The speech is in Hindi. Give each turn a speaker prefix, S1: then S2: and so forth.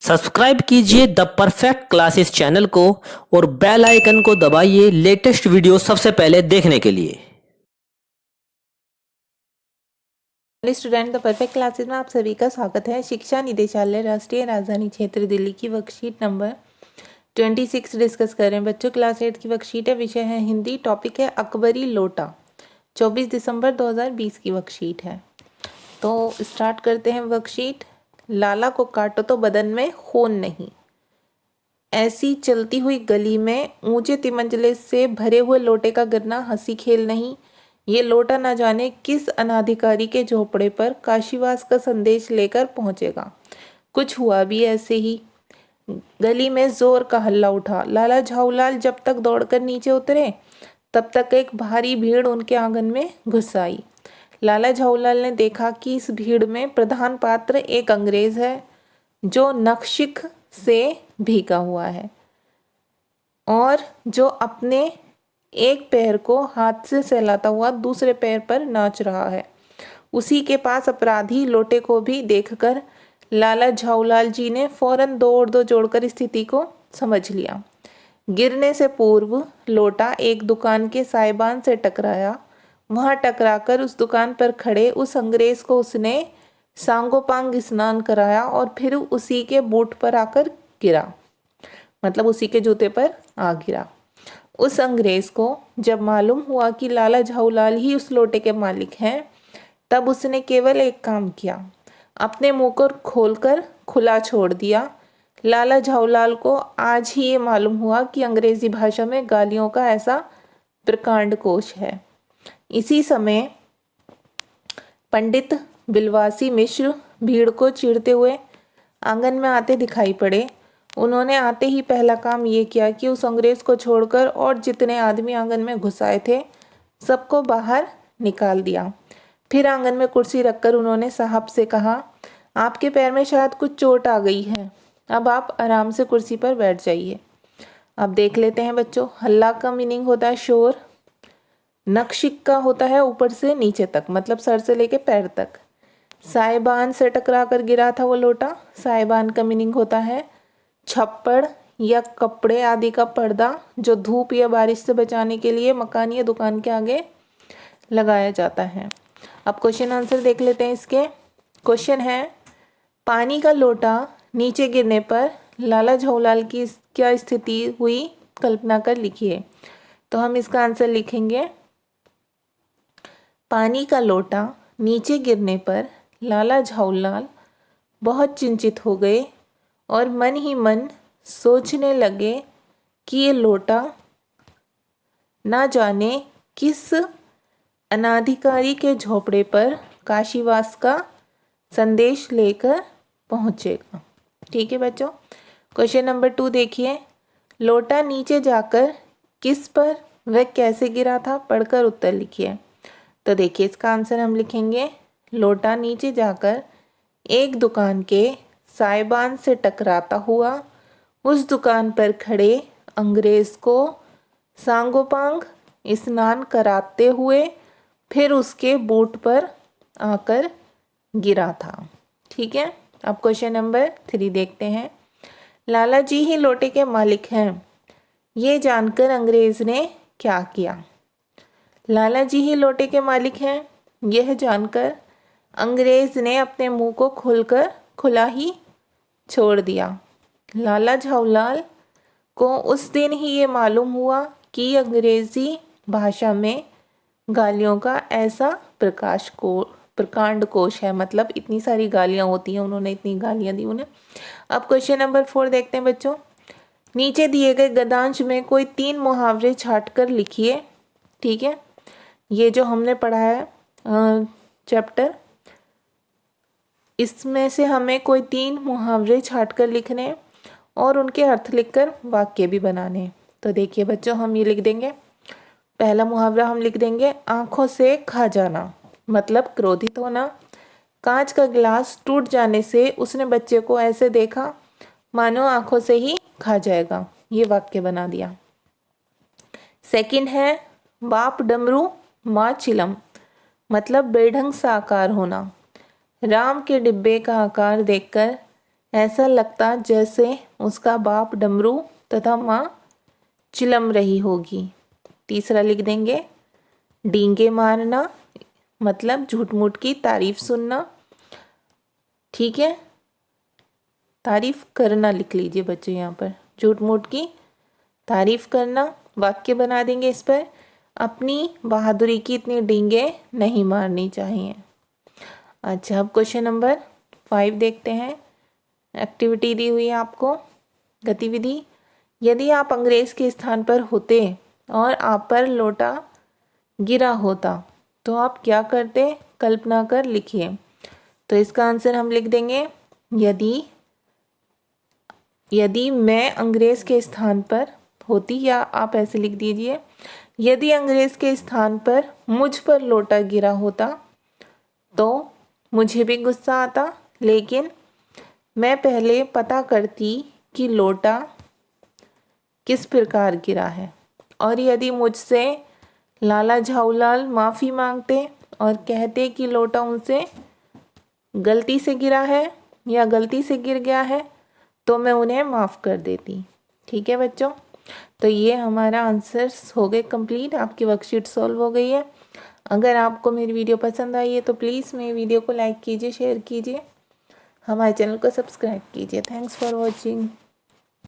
S1: सब्सक्राइब कीजिए द परफेक्ट क्लासेस चैनल को और बेल आइकन को दबाइए लेटेस्ट वीडियो सबसे पहले देखने के लिए।
S2: स्टूडेंट द परफेक्ट क्लासेस में आप सभी का स्वागत है। शिक्षा निदेशालय राष्ट्रीय राजधानी क्षेत्र दिल्ली की वर्कशीट नंबर 26 डिस्कस कर रहे हैं बच्चों। क्लास 8 की वर्कशीट है, विषय है हिंदी, टॉपिक है अकबरी लोटा। 24 दिसंबर 2020 की वर्कशीट है। तो स्टार्ट करते हैं वर्कशीट। लाला को काटो तो बदन में खून नहीं, ऐसी चलती हुई गली में ऊंचे तिमंचले से भरे हुए लोटे का गिरना हंसी खेल नहीं। ये लोटा न जाने किस अनाधिकारी के झोपड़े पर काशीवास का संदेश लेकर पहुंचेगा। कुछ हुआ भी ऐसे ही। गली में जोर का हल्ला उठा। लाला झाऊलाल जब तक दौड़कर नीचे उतरे तब तक एक भारी भीड़ उनके आंगन में घुस आई। लाला झाऊलाल ने देखा कि इस भीड़ में प्रधान पात्र एक अंग्रेज है जो नखशिख से भीगा हुआ है और जो अपने एक पैर को हाथ से सहलाता हुआ दूसरे पैर पर नाच रहा है। उसी के पास अपराधी लोटे को भी देखकर लाला झाऊलाल जी ने फौरन दो जोड़कर स्थिति को समझ लिया। गिरने से पूर्व लोटा एक दुकान के साइबान से टकराया। वहां टकराकर उस दुकान पर खड़े उस अंग्रेज को उसने सांगोपांग स्नान कराया और फिर उसी के बूट पर आकर गिरा, मतलब उसी के जूते पर आ गिरा। उस अंग्रेज को जब मालूम हुआ कि लाला झाऊलाल ही उस लोटे के मालिक हैं, तब उसने केवल एक काम किया, अपने मुंह को खोलकर खुला छोड़ दिया। लाला झाऊलाल को आज ही ये मालूम हुआ कि अंग्रेजी भाषा में गालियों का ऐसा प्रकांड कोश है। इसी समय पंडित बिलवासी मिश्र भीड़ को चीरते हुए आंगन में आते दिखाई पड़े। उन्होंने आते ही पहला काम ये किया कि उस अंग्रेज को छोड़कर और जितने आदमी आंगन में घुस आए थे सबको बाहर निकाल दिया। फिर आंगन में कुर्सी रखकर उन्होंने साहब से कहा, आपके पैर में शायद कुछ चोट आ गई है, अब आप आराम से कुर्सी पर बैठ जाइए। अब देख लेते हैं बच्चों। हल्ला का मीनिंग होता है शोर। नक्शिक का होता है ऊपर से नीचे तक, मतलब सर से लेके पैर तक। साइबान से टकरा कर गिरा था वो लोटा। साइबान का मीनिंग होता है छप्पड़ या कपड़े आदि का पर्दा जो धूप या बारिश से बचाने के लिए मकान या दुकान के आगे लगाया जाता है। अब क्वेश्चन आंसर देख लेते हैं इसके। क्वेश्चन है, पानी का लोटा नीचे गिरने पर लाला झाऊलाल की क्या स्थिति हुई, कल्पना कर लिखिए। तो हम इसका आंसर लिखेंगे, पानी का लोटा नीचे गिरने पर लाला झाऊलाल बहुत चिंतित हो गए और मन ही मन सोचने लगे कि ये लोटा ना जाने किस अनाधिकारी के झोपड़े पर काशीवास का संदेश लेकर पहुंचेगा। ठीक है बच्चों। क्वेश्चन नंबर 2 देखिए। लोटा नीचे जाकर किस पर वह कैसे गिरा था, पढ़कर उत्तर लिखिए। तो देखिए इसका आंसर हम लिखेंगे, लोटा नीचे जाकर एक दुकान के साइबान से टकराता हुआ उस दुकान पर खड़े अंग्रेज को सांगोपांग स्नान कराते हुए फिर उसके बूट पर आकर गिरा था। ठीक है। अब क्वेश्चन नंबर 3 देखते हैं। लाला जी ही लोटे के मालिक हैं, ये जानकर अंग्रेज ने क्या किया। लाला जी ही लोटे के मालिक हैं, यह जानकर अंग्रेज ने अपने मुंह को खोलकर खुला ही छोड़ दिया। लाला झाऊलाल को उस दिन ही ये मालूम हुआ कि अंग्रेजी भाषा में गालियों का ऐसा प्रकांड कोश है, मतलब इतनी सारी गालियां होती हैं, उन्होंने इतनी गालियां दी उन्हें। अब क्वेश्चन नंबर 4 देखते हैं बच्चों। नीचे दिए गए गद्यांश में कोई 3 मुहावरे छाट कर लिखिए। ठीक है, ये जो हमने पढ़ा है चैप्टर, इसमें से हमें कोई 3 मुहावरे छाट कर लिखने और उनके अर्थ लिखकर वाक्य भी बनाने। तो देखिए बच्चों, हम ये लिख देंगे। पहला मुहावरा हम लिख देंगे, आंखों से खा जाना, मतलब क्रोधित होना। कांच का गिलास टूट जाने से उसने बच्चे को ऐसे देखा मानो आंखों से ही खा जाएगा। ये वाक्य बना दिया। सेकंड है, बाप डमरू माँ चिलम, मतलब बेढंग सा आकार होना। राम के डिब्बे का आकार देखकर ऐसा लगता जैसे उसका बाप डमरू तथा माँ चिलम रही होगी। तीसरा लिख देंगे डींगे मारना, मतलब झूठ मूठ की तारीफ सुनना। ठीक है, तारीफ करना लिख लीजिए बच्चों, यहाँ पर झूठ मूठ की तारीफ करना। वाक्य बना देंगे इस पर, अपनी बहादुरी की इतनी डींगे नहीं मारनी चाहिए। अच्छा, अब क्वेश्चन नंबर 5 देखते हैं। एक्टिविटी दी हुई है आपको, गतिविधि। यदि आप अंग्रेज के स्थान पर होते और आप पर लोटा गिरा होता तो आप क्या करते, कल्पना कर लिखिए। तो इसका आंसर हम लिख देंगे यदि मैं अंग्रेज के स्थान पर होती, या आप ऐसे लिख दीजिए यदि अंग्रेज के स्थान पर मुझ पर लोटा गिरा होता तो मुझे भी गुस्सा आता, लेकिन मैं पहले पता करती कि लोटा किस प्रकार गिरा है। और यदि मुझसे लाला झाऊलाल माफ़ी मांगते और कहते कि लोटा उनसे गलती से गिरा है या गलती से गिर गया है तो मैं उन्हें माफ़ कर देती। ठीक है बच्चों, तो ये हमारा आंसर्स हो गए कंप्लीट, आपकी वर्कशीट सॉल्व हो गई है। अगर आपको मेरी वीडियो पसंद आई है तो प्लीज़ मेरी वीडियो को लाइक कीजिए, शेयर कीजिए, हमारे चैनल को सब्सक्राइब कीजिए। Thanks for watching.